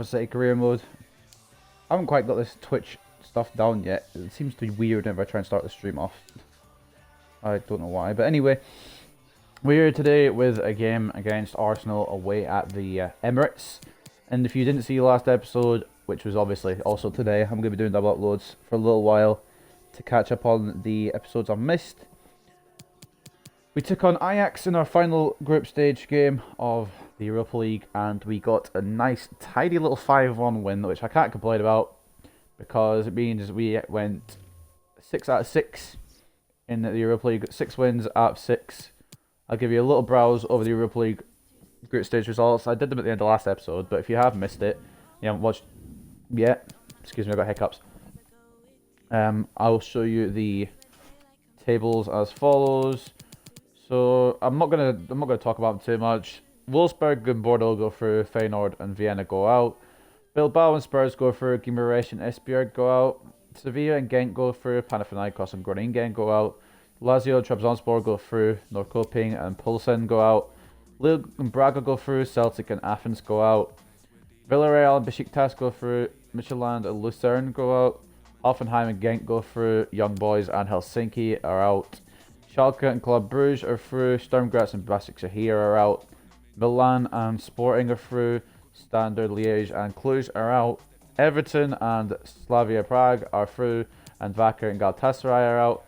City career mode. I haven't quite got this Twitch stuff down yet. It seems to be weird whenever I try and start the stream off. I don't know why, but anyway, we're here today with a game against Arsenal away at the Emirates. And if you didn't see the last episode, which was obviously also today, I'm going to be doing double uploads for a little while to catch up on the episodes I've missed. We took on Ajax in our final group stage game of the Europa League, and we got a nice, tidy little 5-1 win, which I can't complain about, because it means we went 6 out of 6 in the Europa League, 6 wins out of 6. I'll give you a little browse over the Europa League group stage results. I did them at the end of the last episode, but if you have missed it, you haven't watched yet, excuse me, I got hiccups. I'll show you the tables as follows. So I'm not gonna talk about them too much. Wolfsburg and Bordeaux go through, Feyenoord and Vienna go out. Bilbao and Spurs go through, Guimarães and Esbjerg go out. Sevilla and Ghent go through, Panathinaikos and Groningen go out. Lazio and Trabzonspor go through, Norrköping and Pilsen go out. Lille and Braga go through, Celtic and Athens go out. Villarreal and Besiktas go through, Midtjylland and Lucerne go out. Hoffenheim and Ghent go through, Young Boys and Helsinki are out. Schalke and Club Brugge are through, Sturm Graz and Basak Shahir are out. Milan and Sporting are through, Standard Liège and Cluj are out. Everton and Slavia Prague are through, and Wacker and Galatasaray are out.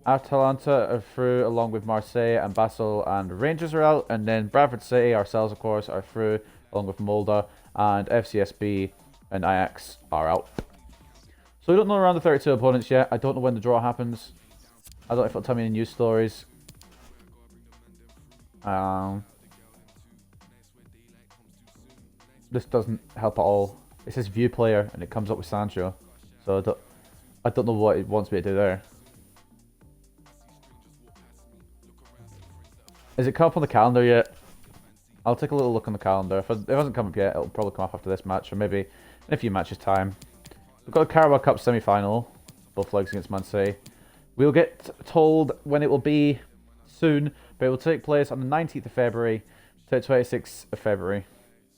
Atalanta are through, along with Marseille and Basel, and Rangers are out. And then Bradford City, ourselves of course, are through, along with Molde, and FCSB and Ajax are out. So we don't know around the 32 opponents yet. I don't know when the draw happens. I don't know if it'll tell me any news stories. This doesn't help at all. It says view player and it comes up with Sancho. So I don't know what it wants me to do there. Is it come up on the calendar yet? I'll take a little look on the calendar. If it hasn't come up yet, it'll probably come up after this match, or maybe in a few matches' time. We've got a Carabao Cup semi-final, both legs against Man City. We'll get told when it will be soon, but it will take place on the 19th of February to the 26th of February.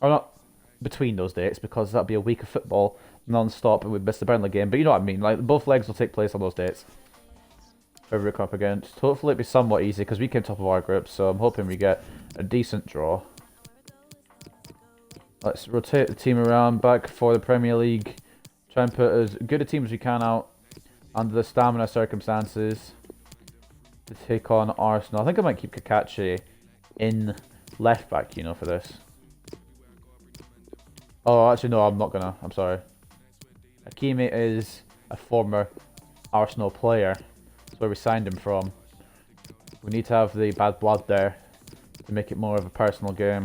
Or not between those dates, because that'll be a week of football non-stop and we'd miss the Burnley game. But you know what I mean, like both legs will take place on those dates. Whoever we come up against. Hopefully it'll be somewhat easy, because we came top of our group, so I'm hoping we get a decent draw. Let's rotate the team around back for the Premier League. Try and put as good a team as we can out under the stamina circumstances to take on Arsenal. I think I might keep Kakachi in left back, you know, for this. Oh, actually, no, I'm not gonna. I'm sorry. Hakimi is a former Arsenal player. That's where we signed him from. We need to have the bad blood there to make it more of a personal game.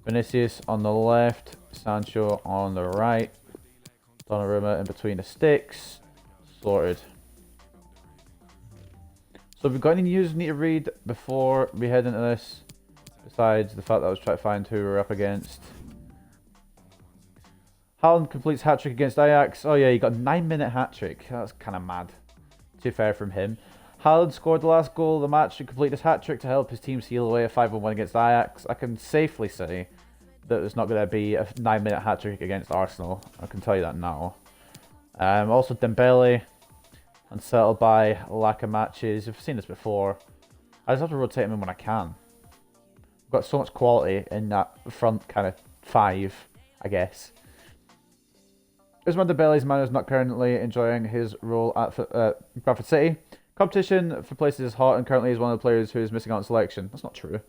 Vinicius on the left, Sancho on the right. Donnarumma in between the sticks. Sorted. So have we got any news we need to read before we head into this? Besides the fact that I was trying to find who we're up against. Haaland completes hat-trick against Ajax. Oh yeah, he got a 9-minute hat-trick. That's kind of mad. Too fair from him. Haaland scored the last goal of the match to complete his hat-trick to help his team seal away a 5-1 against Ajax. I can safely say that there's not going to be a 9-minute hat-trick against Arsenal. I can tell you that now. Also Dembele, unsettled by lack of matches. I've seen this before. I just have to rotate him in when I can. We've got so much quality in that front kind of 5, I guess. Usman Dembele's man is not currently enjoying his role at Bradford City. Competition for places is hot, and currently he's one of the players who is missing out on selection. That's not true.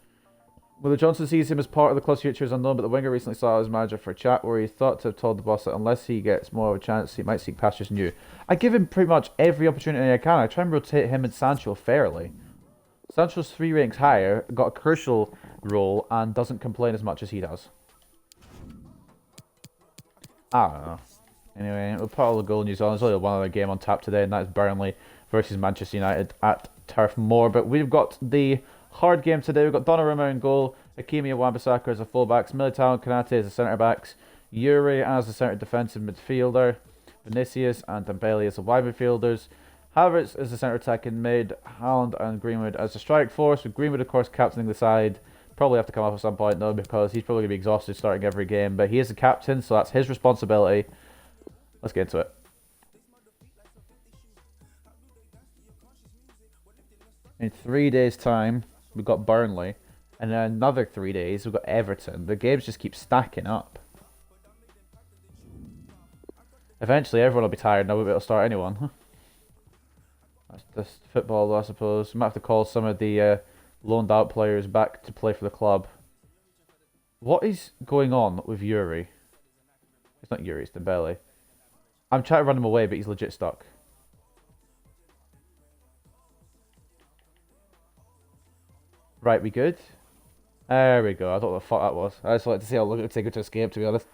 Whether Johnson sees him as part of the club's future is unknown, but the winger recently saw his manager for a chat where he thought to have told the boss that unless he gets more of a chance, he might seek pastures new. I give him pretty much every opportunity I can. I try and rotate him and Sancho fairly. Sancho's 3 ranks higher, got a crucial role, and doesn't complain as much as he does. I don't know. Anyway, we'll put all the goal news on. There's only one other game on tap today, and that is Burnley versus Manchester United at Turf Moor. But we've got the hard game today. We've got Donnarumma in goal, Hakimi and Wan-Bissaka as the fullbacks, Militao and Konate as the centre-backs, Yuri as the centre defensive midfielder, Vinicius and Dembele as the wide midfielders, Havertz as the centre attacking mid, Haaland and Greenwood as the strike force, with Greenwood of course captaining the side, probably have to come off at some point though, because he's probably going to be exhausted starting every game. But he is the captain, so that's his responsibility. Let's get into it. In 3 days' time, we've got Burnley. And then another 3 days, we've got Everton. The games just keep stacking up. Eventually, everyone will be tired and I won't be able to start anyone. That's just football, though, I suppose. We might have to call some of the loaned out players back to play for the club. What is going on with Yuri? It's not Yuri, it's Dembele. I'm trying to run him away, but he's legit stuck. Right, we good? There we go. I don't know what the fuck that was. I just wanted to see how long it would take her to escape, to be honest.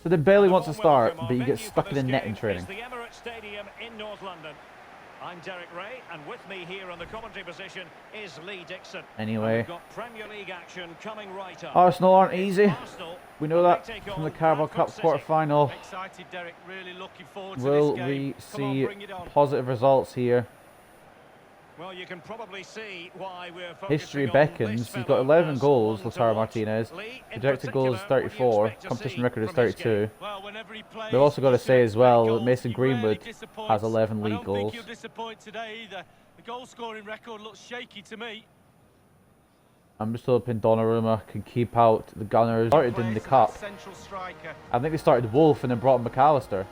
So Dembele wants to start, but he gets stuck in the net in training. The Emirates Stadium in North London. I'm Derek Ray, and with me here on the commentary position is Lee Dixon. Anyway, we've got Premier League action coming right up. Arsenal aren't easy. We know that from the Carabao Cup quarter-final. Excited, Derek. Really looking forward to Will this game. we see positive results here? Well, you can probably see why we're History beckons. He's got 11 goals, Lautaro Martinez. Projected goals is 34. Competition record is 32. We've also got to say as well that Mason Greenwood has 11 league goals. The goal scoring record looks shaky to me. I'm just hoping Donnarumma can keep out the Gunners. Started in the cup. I think they started Wolf and then brought in McAllister.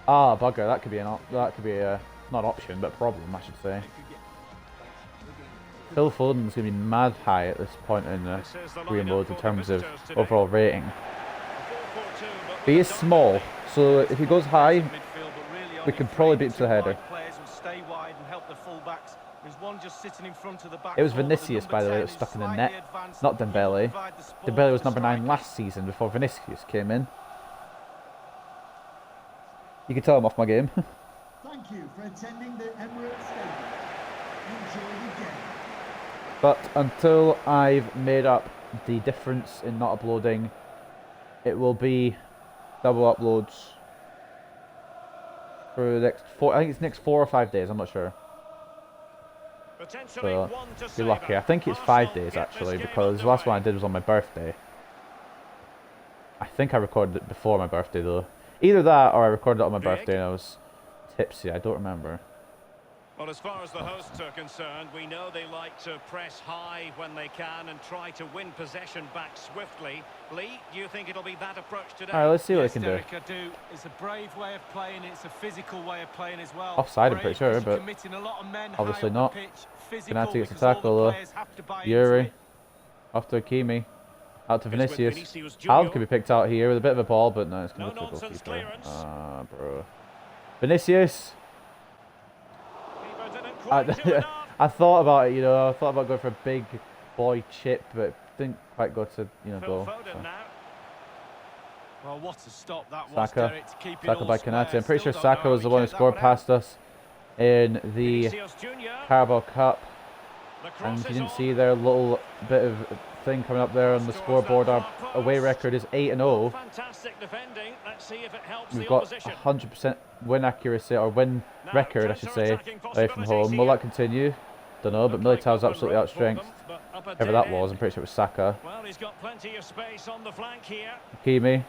Ah, bugger. That could be a not option, but problem, I should say. Phil Foden's going to be mad high at this point in the Greenwood in terms of overall rating. He is small, so if he goes high, we can probably beat him to the header. It was Vinicius, by the way, that was stuck in the net, not Dembele. Dembele was number 9 last season before Vinicius came in. You can tell I'm off my game. Thank you for attending the Emirates Stadium. Enjoy the game. But until I've made up the difference in not uploading, it will be double uploads for the next I think it's next 4 or 5 days, I'm not sure. So, you're lucky. I think it's 5 days actually, because the last one I did was on my birthday. I think I recorded it before my birthday though. Either that or I recorded it on my birthday and I was tipsy, I don't remember. Well, as far as the hosts are concerned, we know they like to press high when they can and try to win possession back swiftly. Lee, do you think it'll be that approach today? Alright, let's see what they can Derek, do. I do. It's a brave way of playing, it's a physical way of playing as well. Offside, I'm pretty sure, but obviously not. Canati gets a tackle though. Yuri, off to Hakimi, out to Vinicius. Allen could be picked out here with a bit of a ball, but no, it's going to go to the goalkeeper. Ah, bro. Vinicius. I thought about it, you know. I thought about going for a big boy chip, but didn't quite go to, you know, goal. So. Well, what a stop that was, Saka. Derek, to keep it Saka all by square. Canati. I'm pretty sure Still Saka don't was the know one who if he scored checked past us in the Carabao Cup. And you didn't see their little bit of thing coming up there on the scoreboard. Our away record is 8-0. We've got 100% win accuracy, or win record, I should say, away from home. Will that continue? Don't know, but Militao's absolutely outstrength. Whoever that was, I'm pretty sure it was Saka. Well, he's got plenty of space on the flank here. Hakimi.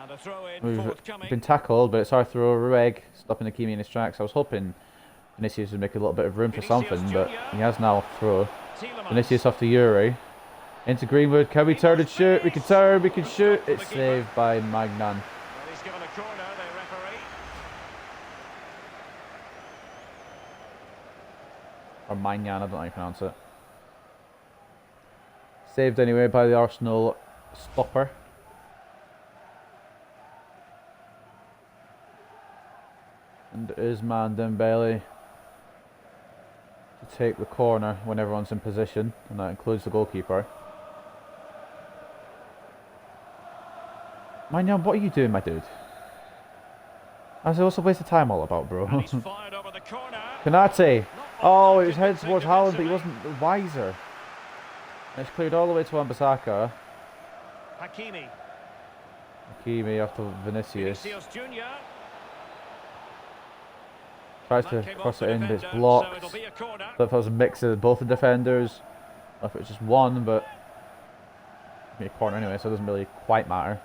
And a throw in We've forthcoming. been tackled, but it's our throw. Rueg stopping Hakimi in his tracks. I was hoping Vinicius would make a little bit of room for something, but he has now throw. Vinicius off to Yuri. Into Greenwood. Can we turn and shoot? We can turn, we can shoot. It's saved by Magnan. Well, he's given a corner, the referee. Or Magnan, I don't know how you pronounce it. Saved anyway by the Arsenal stopper. And it is man Dembele to take the corner when everyone's in position, and that includes the goalkeeper. Magnan, what are you doing, my dude? What's the waste of time all about, bro? Canati! Oh, it was headed towards Haaland, but he wasn't wiser. And it's cleared all the way to Wan-Bissaka. Hakimi. Hakimi after Vinicius. Vinicius Junior. Tries to cross it in, but it's blocked. So it'll be a corner. Thought if it was a mix of both the defenders, or if it was just one, but it'd be a corner anyway, so it doesn't really quite matter.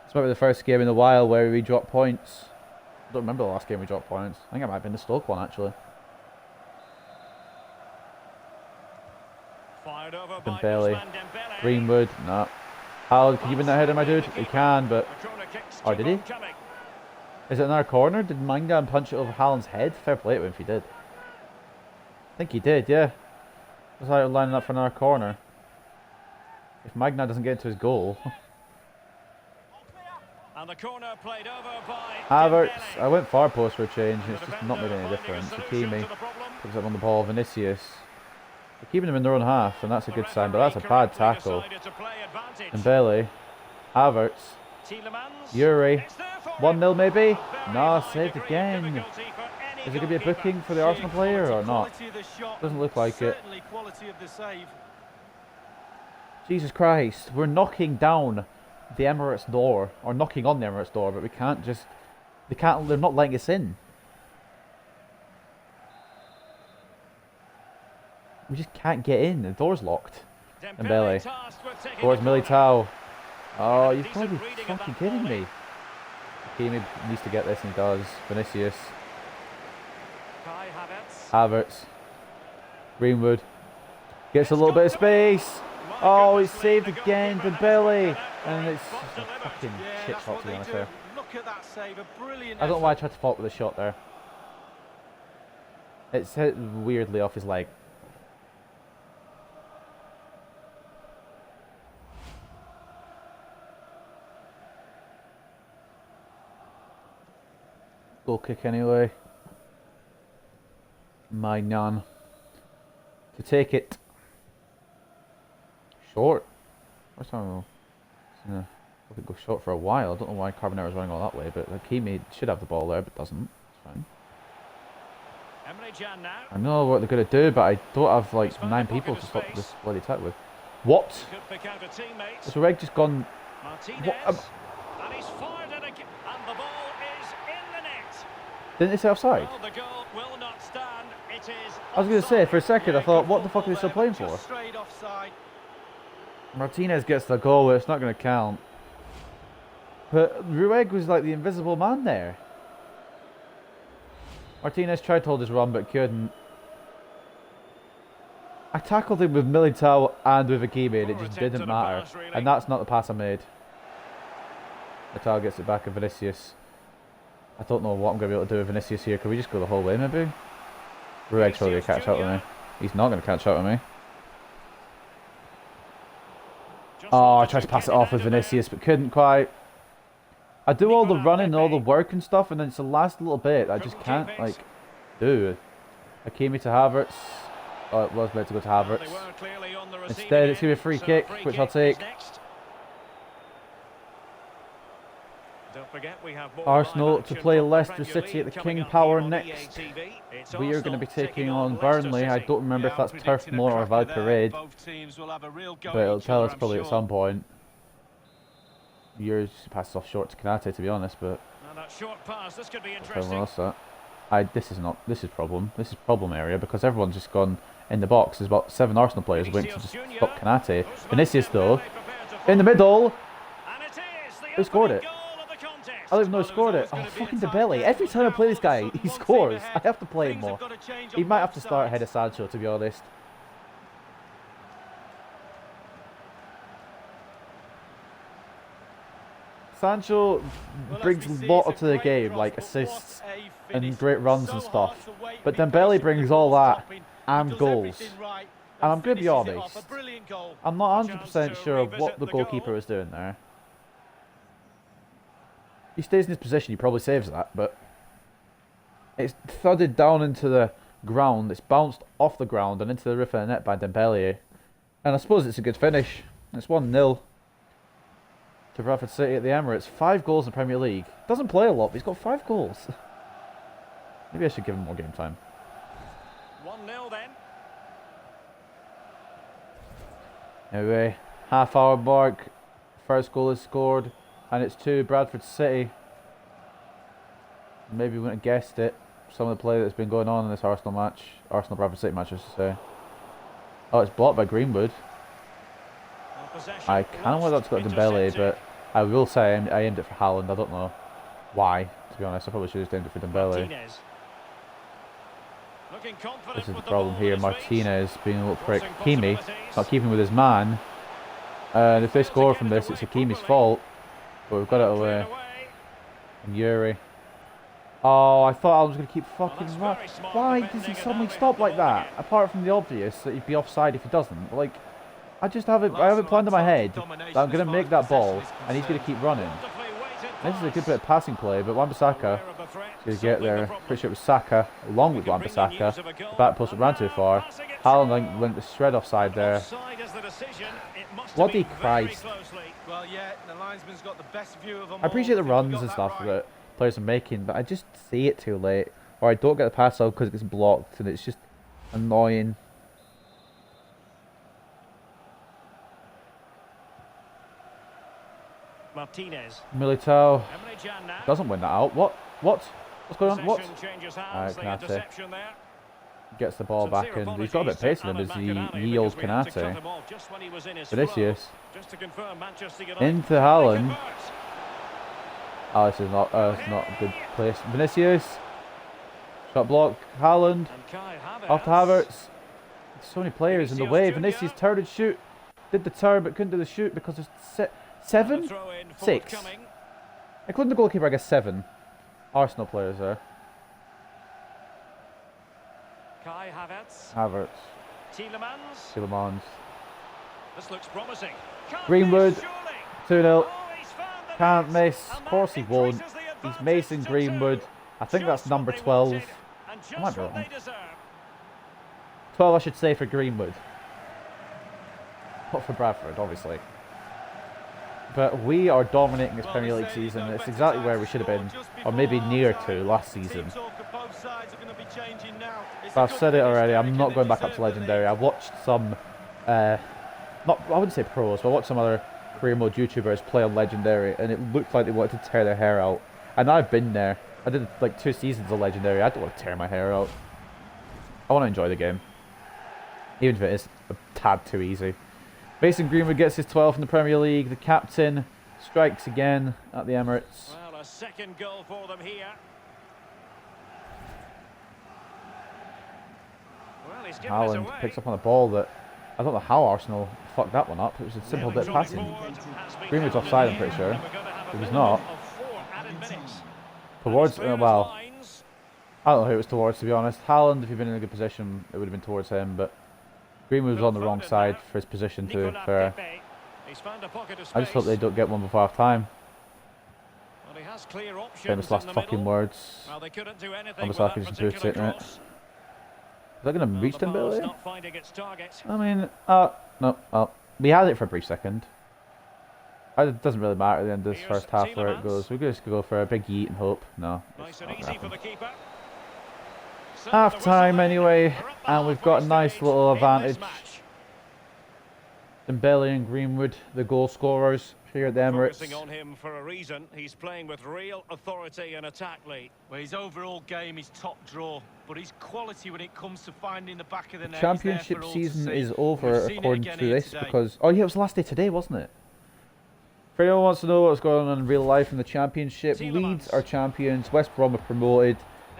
This might be the first game in a while where we drop points. I don't remember the last game we dropped points. I think it might have been the Stoke one actually. Fired over by Dembele. Ousmane Dembele. Greenwood, no. Haaland, can you win that header, my dude? He can, but... The corner kicks Oh, keep did he? on coming. Is it in our corner? Did Mangan punch it over Haaland's head? Fair play to him if he did. I think he did, yeah. That's how lining up for another corner. If Magna doesn't get into his goal. And the corner played over by Havertz, Dembele. I went far post for a change and The it's just not made any defender difference. finding a solution Hakimi to the problem. picks up on the ball, Vinicius. They're keeping him in their own half and that's a good sign, but that's a bad tackle. Decided to play advantage. Dembele, Havertz, Tielemans. Yuri, It's there for 1-0 maybe? Very No, high saved degree of again. difficulty for any Is it going to be a goalkeeper. booking for the Arsenal player or not? Quality of the shot, Doesn't look like it. certainly quality of the save. Jesus Christ, we're knocking down the Emirates door, or knocking on the Emirates door, but we can't just, they're not letting us in. We just can't get in, the door's locked. Dembele. tasked with taking Towards the corner. Militao. Oh, you've got to be Decent reading of fucking that kidding volley. me. Hakimi needs to get this and he does. Vinicius, Kai Havertz. Havertz, Greenwood. Gets a little bit of space. Oh, he's saved again, Dembele. And it's just a fucking Yeah, shit that's shot what to be they honest do. there. Look at that save, a brilliant I don't know why I effort. tried to fault with the shot there. It's hit weirdly off his leg. Goal kick anyway. My nan. To take it. Short. First time we'll go short for a while. I don't know why Carbonero's running all that way, but Hakimi should have the ball there, but doesn't. It's fine. Emre Can now. I know what they're going to do, but I don't have like He's found 9 a pocket people of to stop space. this bloody attack with. What? Could pick out a teammate. Has Reg just gone? Martinez. What? And he's fired it again. And the ball is in the net. Didn't they say offside? Well, the goal will not stand. It is I was going to say, for a second, I Yeah, thought, good what the fuck are they still football playing there, for? just straight offside. Martinez gets the goal, but it's not going to count. But Rueg was like the invisible man there. Martinez tried to hold his run, but couldn't. I tackled him with Militao and with Hakimi, and it Poor just attempt didn't at a matter. pass, really. And that's not the pass I made. Militao gets it back of Vinicius. I don't know what I'm going to be able to do with Vinicius here. Could we just go the whole way, maybe? Rueg's probably going to catch up with me. He's not going to catch up with me. Just Oh, I wanted tried to pass it get off with out of there. Vinicius, but couldn't quite. I do all the running and all the work and stuff, and then it's the last little bit I just can't, like, do. Hakimi to Havertz. Oh, it was meant to go to Well, Havertz. they were clearly on the receiving Instead, it's going end, to be a free so kick, free which I'll kick is take. next. Don't forget we have more Arsenal live to action play from the Leicester Premier City at League the coming King up Power here on next. EA TV. It's We are going to Arsenal be taking on Leicester Burnley. I City. don't remember if I'm that's Turf predicting a Moor or cracker Val there. Parade, Both teams will have a real go but it'll at each tell other, us probably I'm at sure. some point. Yours passes off short to Kanate, to be honest, but Now that short pass, this could be everyone interesting. else that. This is problem. This is problem area because everyone's just gone in the box. There's about 7 Arsenal players waiting to just stop Kanate. Vinicius though, in the middle. And it is the Who scored opening it? goal of the contest. I don't even know who scored it. Oh, fucking Dembele. Every time I play this guy, he scores. I have to play him more. He might have to start ahead of Sancho, to be honest. Sancho brings a lot to the game, like assists and great runs and stuff. But Dembele brings all that and goals. And I'm going to be honest, I'm not 100% sure of what the goalkeeper was doing there. He stays in his position, he probably saves that, but it's thudded down into the ground, it's bounced off the ground and into the roof of the net by Dembele. And I suppose it's a good finish. It's 1-0 to Bradford City at the Emirates. 5 goals in the Premier League. Doesn't play a lot, but he's got 5 goals. Maybe I should give him more game time. 1-0 then. Anyway, half hour mark. First goal is scored, and it's to Bradford City. Maybe you wouldn't have guessed it. Some of the play that's been going on in this Arsenal match. Arsenal Bradford City match, I should say. Oh, it's blocked by Greenwood. I kind of want that to go to Dembele, but I will say I aimed it for Haaland. I don't know why, to be honest. I probably should have just aimed it for Dembele. This is the problem here. Martinez being a little prick. Hakimi not keeping with his man. And if they score from this, it's Hakimi's fault. But we've got it away. And Yuri. Oh, I thought I was going to keep fucking running. Why does he suddenly stop like that? Apart from the obvious that he'd be offside if he doesn't. Like, I have it planned in my head that I'm going to make that ball and he's going to keep running. This is a good bit of passing play, but Wan-Bissaka is going to get there. Pretty sure it was Saka, along with Wan-Bissaka. The back post ran too far. Haaland linked the shred offside there. Bloody Christ. I appreciate the runs and stuff that players are making, but I just see it too late. Or I don't get the pass out because it gets blocked, and it's just annoying. Martinez. Militao doesn't win that out. What? What's going on? What? Alright, Kanate gets the ball back, and he's got a bit of pace in him as he yields Kanate. Vinicius into Haaland. Oh, this is not a good place. Vinicius shot block. Haaland off to Havertz. So many players in the way. Vinicius turned and shoot. Did the turn but couldn't do the shoot because there's 7? 6. Including the goalkeeper, I guess 7. Arsenal players there. Havertz. Tielemans. This looks promising. Greenwood. 2-0. Can't miss. Of course he won't. He's Mason Greenwood. I think that's number 12. I might be wrong. 12, I should say, for Greenwood. Not for Bradford, obviously. But we are dominating this Premier League season. It's exactly where we should have been, or maybe near to last season. But I've said it already, I'm not going back up to Legendary. I watched some, I wouldn't say pros, but I watched some other career mode YouTubers play on Legendary, and it looked like they wanted to tear their hair out. And I've been there. I did like 2 seasons of Legendary. I don't want to tear my hair out. I want to enjoy the game, even if it is a tad too easy. Mason Greenwood gets his 12th in the Premier League. The captain strikes again at the Emirates. Well, a second goal for them here. Well, he's given us Haaland away. picks up on a ball that I don't know how Arsenal fucked that one up. It was a simple bit of passing. Greenwood's offside, I'm pretty sure. If he's not, towards well, I don't know who it was towards, to be honest. Haaland, if he'd been in a good position, it would have been towards him, but Greenwood was on the wrong side for his position, to be fair. I just hope they don't get one before half time. Famous last fucking words. Wan-Bissaka just boots it in it. Is that going to reach Dembele? I mean, no, well, we had it for a brief second. It doesn't really matter at the end of this first half where it goes. We're just going to go for a big yeet and hope. No. Half time anyway, and we've got a nice little advantage. Dembele and Greenwood, the goal scorers here at the Emirates. On him for a reason. He's playing with real authority and attack, Lee. Well, his overall game is top draw, but his quality when it comes to finding the back of the net. Championship season is over according to this because yeah, it was the last day today, wasn't it? For anyone who wants to know what's going on in real life in the Championship, Leeds are champions, West Brom are promoted,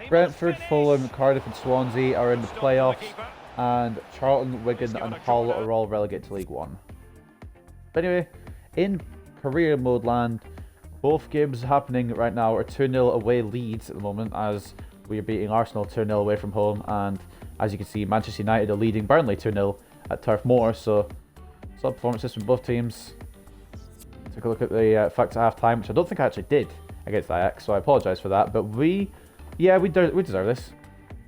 Brentford, Fulham, Cardiff and Swansea are in the playoffs, and Charlton, Wigan and Hull are all relegated to League One. But anyway, in career mode land, both games happening right now are 2-0 away Leeds at the moment, as we are beating Arsenal 2-0 away from home, and as you can see, Manchester United are leading Burnley 2-0 at Turf Moor, so solid performances from both teams. Took a look at the facts at half time, which I don't think I actually did against Ajax, so I apologise for that, but we deserve this.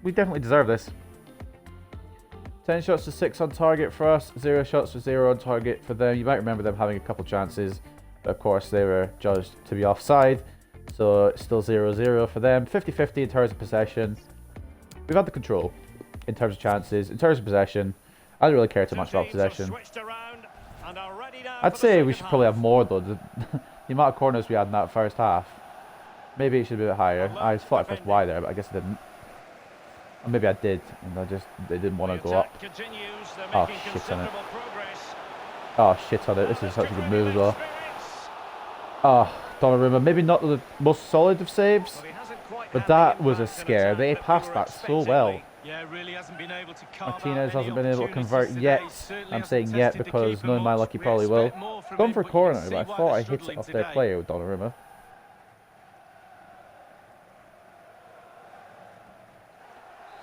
We definitely deserve this. 10 shots to 6 on target for us, 0 shots to 0 on target for them. You might remember them having a couple chances, but of course they were judged to be offside, so it's still 0-0 for them. 50-50 in terms of possession. We've had the control in terms of chances. In terms of possession, I don't really care too much about possession. I'd say we should probably have more though. The amount of corners we had in that first half. Maybe it should be a bit higher. I thought I pressed Y there, but I guess I didn't. Or maybe I did, and they didn't want to go up. Oh shit on it. Oh shit on it. This is such a good move as well. Oh, Donnarumma. Maybe not the most solid of saves, but that was a scare. They passed that so well. Martinez hasn't been able to convert yet. I'm saying yet because knowing my luck, he probably will. Gone for a corner, but I thought I hit it off their player with Donnarumma.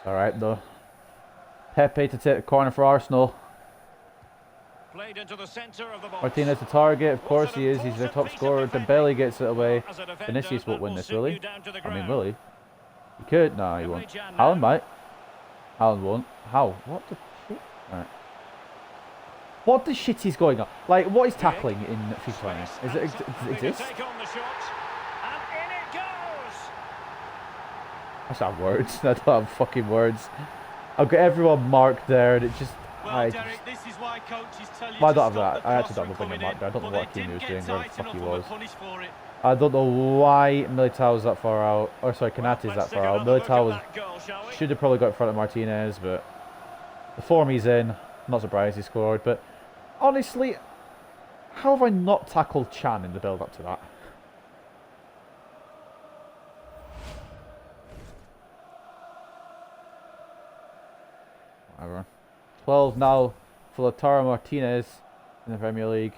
Alright though. Pepe to take the corner for Arsenal. Played into the center of the box. Martinez the target, of course he is. He's their top scorer. Dembele gets it away. Vinicius won't win this, will he? I mean, will he? He could. No, he won't. Haaland might. Haaland won't. How? What the shit? Right. What the shit is going on? Like, what is tackling in FIFA 20? Does it exist? I just have words. I don't have fucking words. I've got everyone marked there, and it just. Well, Derek, this is why coaches tell you I don't have that. I actually don't have a thing marked there. I don't know what Kimi was doing, where the fuck he was. I don't know why Militao was that far out. Or sorry, Konaté's that far out. Militao should have probably got in front of Martinez, but the form he's in, I'm not surprised he scored. But honestly, how have I not tackled Chan in the build-up to that? Whatever. 12 now for Lautaro Martinez in the Premier League.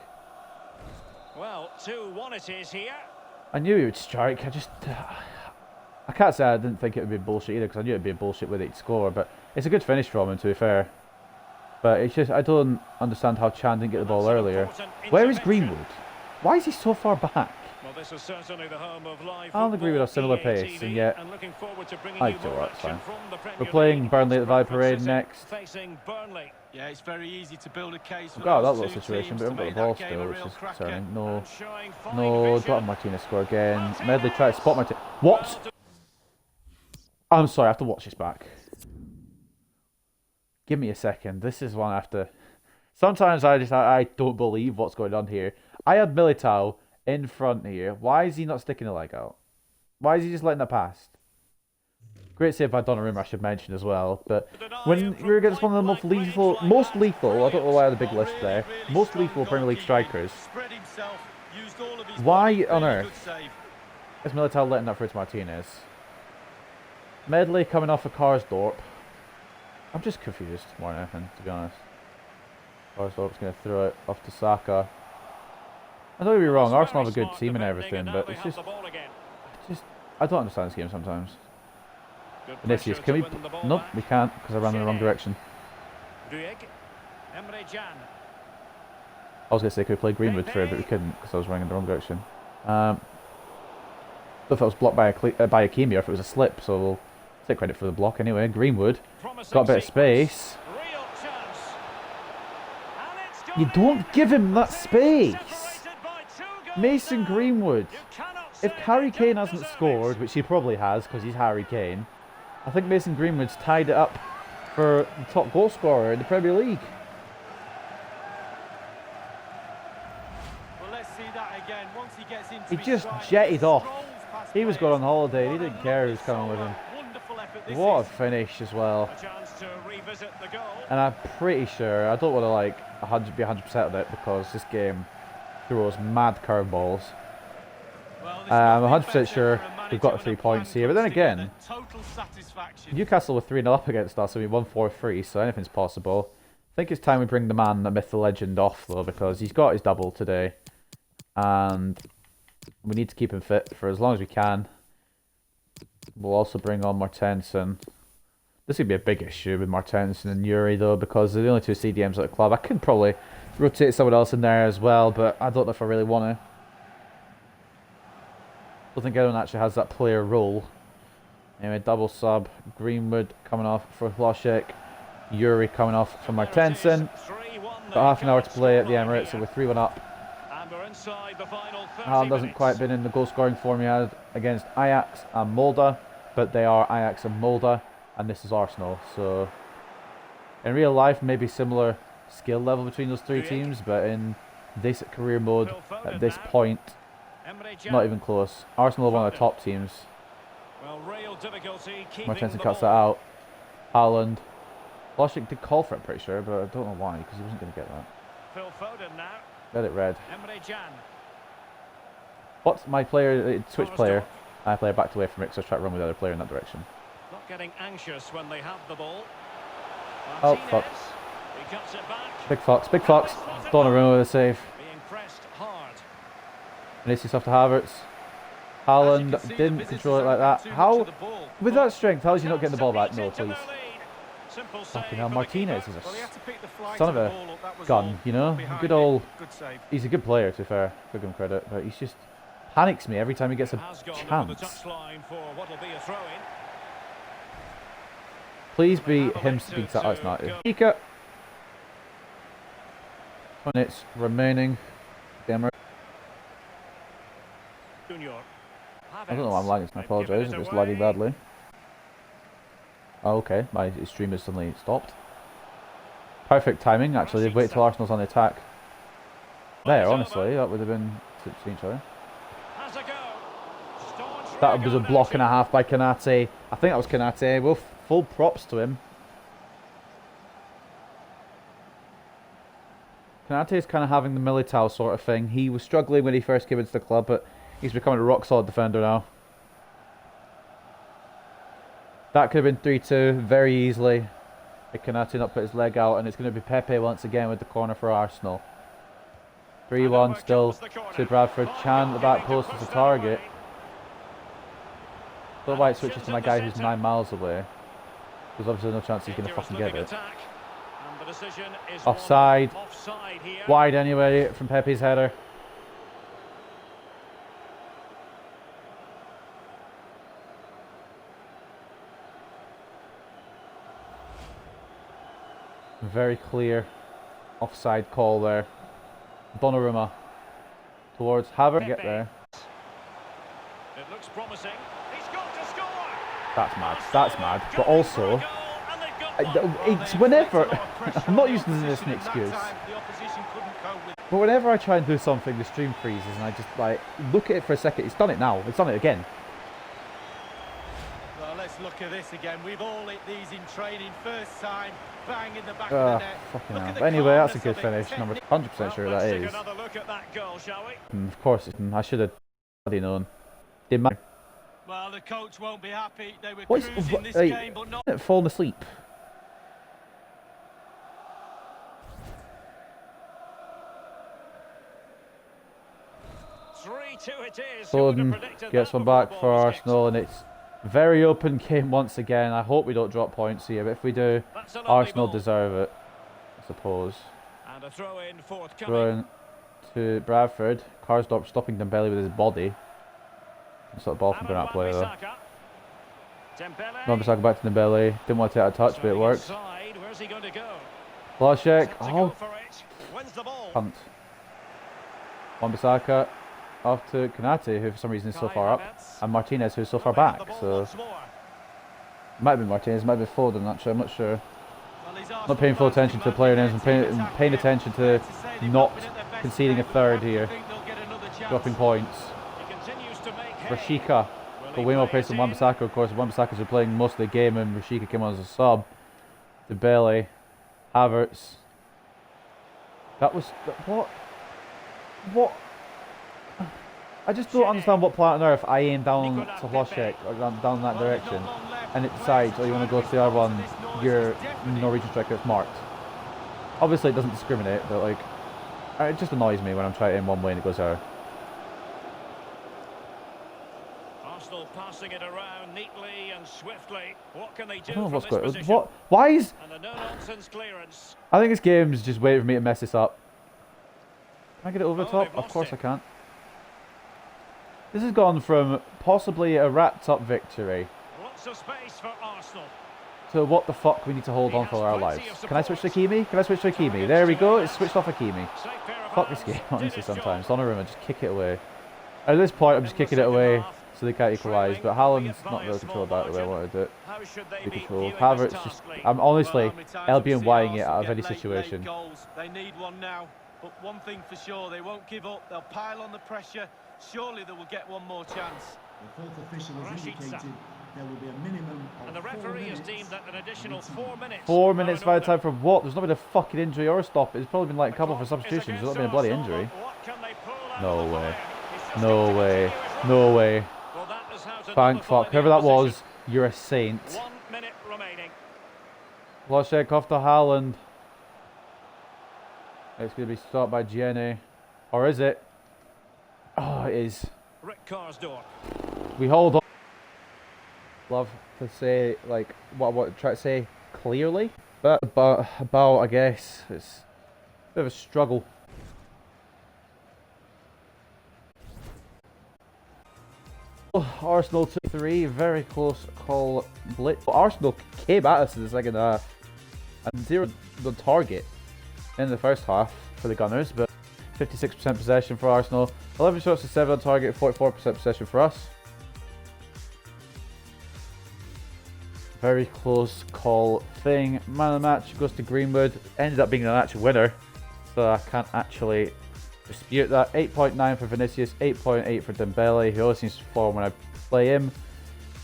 Well, 2-1 it is here. I knew he would strike. I can't say I didn't think it would be bullshit either because I knew it would be bullshit with each score. But it's a good finish from him, to be fair. But it's just I don't understand how Chan didn't get the ball earlier. Where is Greenwood? Why is he so far back? Well, this is certainly the home of live I'll agree with a similar pace, and yet I do that's fine. We're playing Burnley at the Vibe Parade next. Yeah, it's very easy to build a case. We've got that little situation, but we haven't got the ball still, which is concerning. No, don't have Martinez score again. Medley tried to spot Martinez. What? I'm sorry, I have to watch this back. Give me a second. This is one I have to. Sometimes I don't believe what's going on here. I had Militao in front here. Why is he not sticking the leg out? Why is he just letting that pass? Great save by Donnarumma, I should mention as well. But when you're against one of the most lethal, I don't know why I had a big list there, most lethal Premier League strikers, why on earth is Militao letting that through to Martinez? Medley coming off of Karsdorp. I'm just confused more than anything, to be honest. Karsdorp's going to throw it off to Saka. I don't get me wrong, Arsenal have a good team and everything, but it's just I don't understand this game sometimes. Vinicius, can we? Nope, we can't because I ran in the wrong direction. I was going to say could we play Greenwood through, but we couldn't because I was running in the wrong direction. I thought it was blocked by Akimi or if it was a slip, so we'll take credit for the block anyway. Greenwood got a bit of space. You don't give him that space. Mason Greenwood. If Harry Kane hasn't scored, which he probably has because he's Harry Kane, I think Mason Greenwood's tied it up for the top goal scorer in the Premier League. Well, let's see that again. Once he gets into he just jetted off. He was going on holiday. He didn't care who was coming with him. What a finish as well. And I'm pretty sure, I don't want to like be 100% of it because this game throws mad curveballs. I'm 100% sure we've got 3 points here, but then again, Newcastle were 3-0 up against us, and we won 4-3, so anything's possible. I think it's time we bring the man, the myth, the legend off though, because he's got his double today, and we need to keep him fit for as long as we can. We'll also bring on Martensen. This would be a big issue with Martensen and Yuri though, because they're the only two CDMs at the club. I could probably rotate someone else in there as well, but I don't know if I really want to. I don't think anyone actually has that player role. Anyway, double sub. Greenwood coming off for Hlošek. Yuri coming off for Martensen. Got half an hour to play at the Emirates, so we're 3-1 up. Haaland hasn't quite been in the goal scoring form he had against Ajax and Molde, but they are Ajax and Molde, and this is Arsenal. So in real life, maybe similar skill level between those three teams, but in this career mode at this point, Emre Not Can. even close. Arsenal are one of the top teams. Well, real difficulty keeping Martinez the cuts that ball. out. Haaland. Loschik did call for it, pretty sure, but I don't know why, because he wasn't going to get that. Phil Foden now. Get it red. Emre Can. What's my player? Switch player. Forrest I player backed away from it, so I try to run with the other player in that direction. Not getting anxious when they have the ball. Oh, Martinez. fuck. He cuts it back. Big Fox, Big Fox. Donnarumma with a save. Being pressed hard. Vinicius off to Havertz. Haaland didn't control it like that. How, with that strength, how is he not getting the ball back? No, please. Fucking hell, Martinez is a son of a gun, you know? Good old... He's a good player, to be fair. Give him credit, but he's just... Panics me every time he gets a chance. Please be him speak that. Oh, it's not. Ika. 20 minutes remaining. Damn right. I don't know why I'm lagging, I apologise if it's lagging badly. Oh, okay, my stream has suddenly stopped. Perfect timing, actually. They've waited till Arsenal's on the attack. There, honestly, that would have been each other. That was a block and a half by Kanate. I think that was Kanate. Well, full props to him. Kanate is kind of having the Militao sort of thing. He was struggling when he first came into the club, but he's becoming a rock-solid defender now. That could have been 3-2 very easily. If Kanate not put his leg out, and it's going to be Pepe once again with the corner for Arsenal. 3-1 still to Bradford. Chan at the back post is the target. Don't know why it switches to my guy who's 9 miles away. There's obviously no chance he's going to fucking get it. Offside. Wide anyway from Pepe's header. Very clear offside call there. Donnarumma towards Havertz. Get there. It looks promising. He's got to score. That's mad. That's mad. But also, it's whenever I'm not using this as an excuse. But whenever I try and do something, the stream freezes, and I just like look at it for a second. It's done it now. It's done it again. Well, let's look at this again. We've all hit these in training. First time, bang in the back of the net. Fucking hell. But anyway, that's a good finish. Number 100% sure that is. Another look at that goal, shall we? Of course, I should have bloody known. Didn't matter. Well, the coach won't be happy. They were What's cruising this game, but not. Falling asleep. Foden gets one back for Arsenal, and it's very open game once again. I hope we don't drop points here, but if we do, Arsenal deserve it, I suppose. And a throw in forthcoming. Throw in to Bradford. Karsdorp stopping Dembele with his body. Sort of ball from Granat player though. Wan-Bissaka back to Dembele. Didn't want to take a touch, but it works. Where's he going to go? Loschik. Oh, punt. Wan-Bissaka off to Kanate, who for some reason is so far up, and Martinez, who's so far back. So might have been Martinez, might have been Foden. Actually, I'm not sure. Not paying full attention to the player names, and paying attention to not conceding a third here. Dropping points. Rashika, but way more pace than Wan-Bissaka, of course. Wan-Bissaka's been playing most of the game, and Rashika came on as a sub. Dembele, Havertz. That was what? I just don't understand what planet on earth I aim down to Loschek or down that direction, and it decides, oh, you want to go to the other one, your Norwegian striker that's marked. Obviously, it doesn't discriminate, but like, it just annoys me when I'm trying to aim one way and it goes there. Arsenal passing it around neatly and swiftly. What can they do? I don't know what's from going this on. position? What? Why is? And a no-nonsense clearance. I think this game's just waiting for me to mess this up. Can I get it over the top? they've Of lost course it. I can't. This has gone from possibly a wrapped-up victory Lots of space for Arsenal. to what the fuck we need to hold on for our lives. Can I switch to Hakimi? Can I switch to Hakimi? There we go. It's switched off Hakimi. Fuck this game, honestly, sometimes. Donnarumma, just kick it away. At this point, I'm just kicking it away so they can't equalise. But Haaland's not really controlled that the way I wanted it. Be controlled. Havertz just... I'm honestly LBNYing it out of any situation. They need one now, but one thing for sure, they won't give up. They'll pile on the pressure, Surely they will get one more chance. The fourth official has Rashica. indicated there will be a minimum of And the 4 referee has minutes. deemed that an additional 4 minutes. 4 minutes are in by order. time for what? There's not been a fucking injury or a stop. It's probably been like a couple for The clock is substitutions. There's not against been a bloody Arsenal, injury. but what can they pull out No of the way. fire? He's just No got to way. continue his No run. way. Well, that is how to Thank nullify fuck. the Whoever that opposition. was, you're a saint. 1 minute remaining. Loschek off to Haaland. It's going to be stopped by Gianni. Or is it? Oh, it is. Rick Karsdorp. We hold on. Love to say, like, what try to say clearly. But about, I guess, it's a bit of a struggle. Arsenal 2-3, very close call blitz. Arsenal came at us in the second half and 0 on target in the first half for the Gunners, but 56% possession for Arsenal, 11 shots to 7 on target, 44% possession for us. Very close call thing. Man of the match goes to Greenwood, ended up being the actual winner, so I can't actually dispute that. 8.9 for Vinicius, 8.8 for Dembele, who always seems to perform when I play him.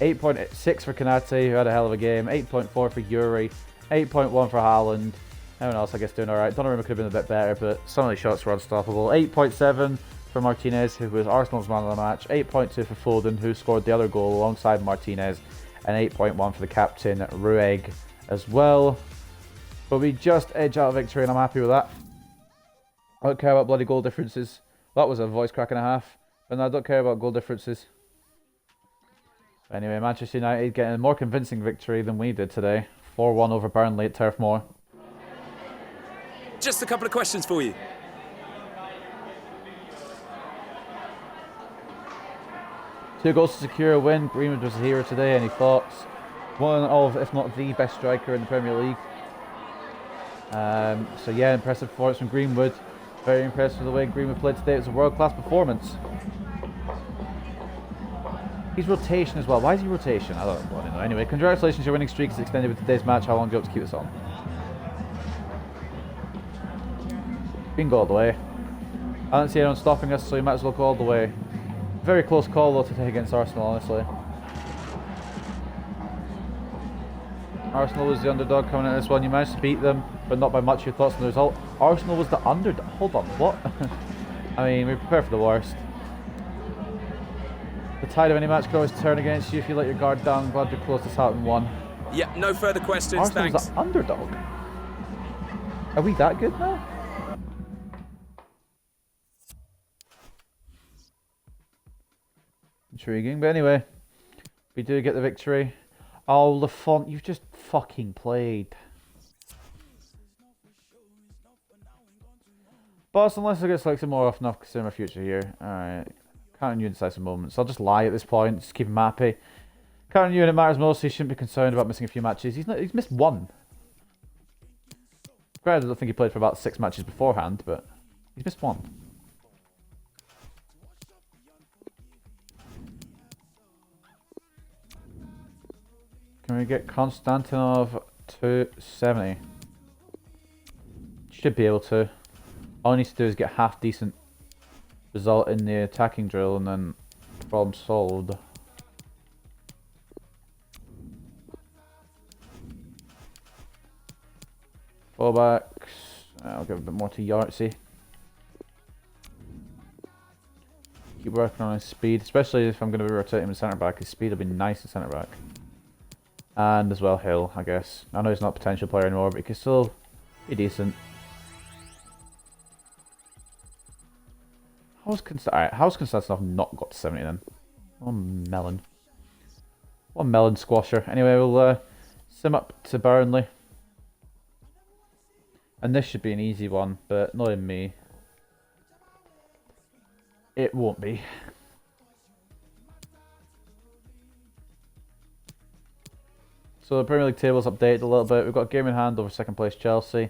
8.6 for Kanate, who had a hell of a game. 8.4 for Yuri, 8.1 for Haaland. Everyone else, I guess, doing alright. Donnarumma could have been a bit better, but some of these shots were unstoppable. 8.7 for Martinez, who was Arsenal's man of the match. 8.2 for Foden, who scored the other goal alongside Martinez. And 8.1 for the captain, Rueg, as well. But we just edge out a victory, and I'm happy with that. I don't care about bloody goal differences. That was a voice crack and a half. But no, I don't care about goal differences. Anyway, Manchester United getting a more convincing victory than we did today. 4-1 over Burnley at Turf Moor. Just a couple of questions for you. Two goals to secure a win. Greenwood was a hero today. Any thoughts? One of, if not the best striker in the Premier League. So yeah, impressive performance from Greenwood. Very impressed with the way Greenwood played today. It was a world-class performance. He's rotation as well. Why is he rotation? I don't want to know. Anyway, congratulations, your winning streak is extended with today's match. How long do you hope to keep this on? We can go all the way. I don't see anyone stopping us, so you might as well go all the way. Very close call though today against Arsenal, honestly. Arsenal was the underdog coming into this one. You managed to beat them, but not by much. Your thoughts on the result? Arsenal was the underdog. Hold on, what? I mean, we prepare for the worst. The tide of any match can always turn against you if you let your guard down. I'm glad you're close to Southampton won. Yeah, no further questions, Arsenal's thanks. the underdog. Are we that good now? Intriguing, but anyway, we do get the victory. Oh, Lafont, you've just fucking played. Boss, unless I get selected more often, I'll consider my future here. Alright. Count on you in decisive moments. I'll just lie at this point, just keep him happy. Count on you when it matters most, so he shouldn't be concerned about missing a few matches. He's missed one. Granted, I don't think he played for about 6 matches beforehand, but he's missed one. Can we get Konstantinov 270? Should be able to. All he needs to do is get half decent result in the attacking drill and then problem solved. Fullbacks. I'll give a bit more to Yartsy. Keep working on his speed, especially if I'm going to be rotating him in centre back. His speed will be nice in centre back. And as well Hill, I guess. I know he's not a potential player anymore, but he can still be decent. How's Konstantinov not got to 70 then? What a melon. What a melon squasher. Anyway, we'll sim up to Burnley. And this should be an easy one, but not in me. It won't be. So the Premier League table's updated a little bit. We've got a game in hand over second place Chelsea.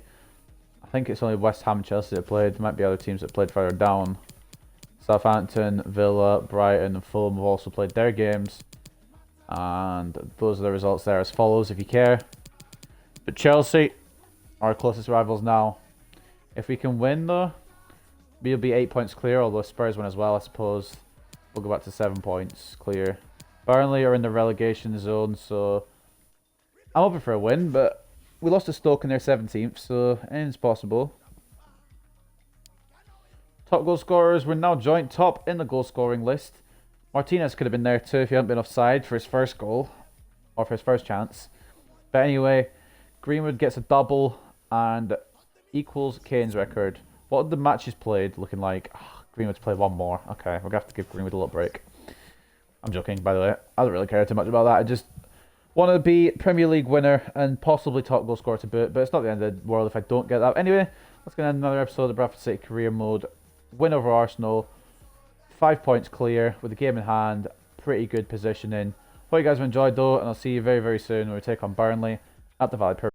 I think it's only West Ham and Chelsea that played. There might be other teams that played further down. Southampton, Villa, Brighton and Fulham have also played their games. And those are the results there as follows if you care. But Chelsea, our closest rivals now. If we can win though, we'll be 8 points clear, although Spurs win as well, I suppose. we'll go back to 7 points clear. Burnley are in the relegation zone, so I'm hoping for a win, but we lost to Stoke in their 17th, so anything's possible. Top goal scorers, we're now joint top in the goal scoring list. Martinez could have been there too if he hadn't been offside for his first goal, or for his first chance. But anyway, Greenwood gets a double and equals Kane's record. What are the matches played looking like? Oh, Greenwood's played one more. Okay, we're going to have to give Greenwood a little break. I'm joking, by the way. I don't really care too much about that. I just want to be Premier League winner and possibly top goal scorer to boot, but it's not the end of the world if I don't get that. Anyway, let's get another episode of Bradford City Career Mode. Win over Arsenal. 5 points clear with the game in hand. Pretty good positioning. Hope you guys have enjoyed though, and I'll see you very, very soon when we take on Burnley at the Valley Pyramid.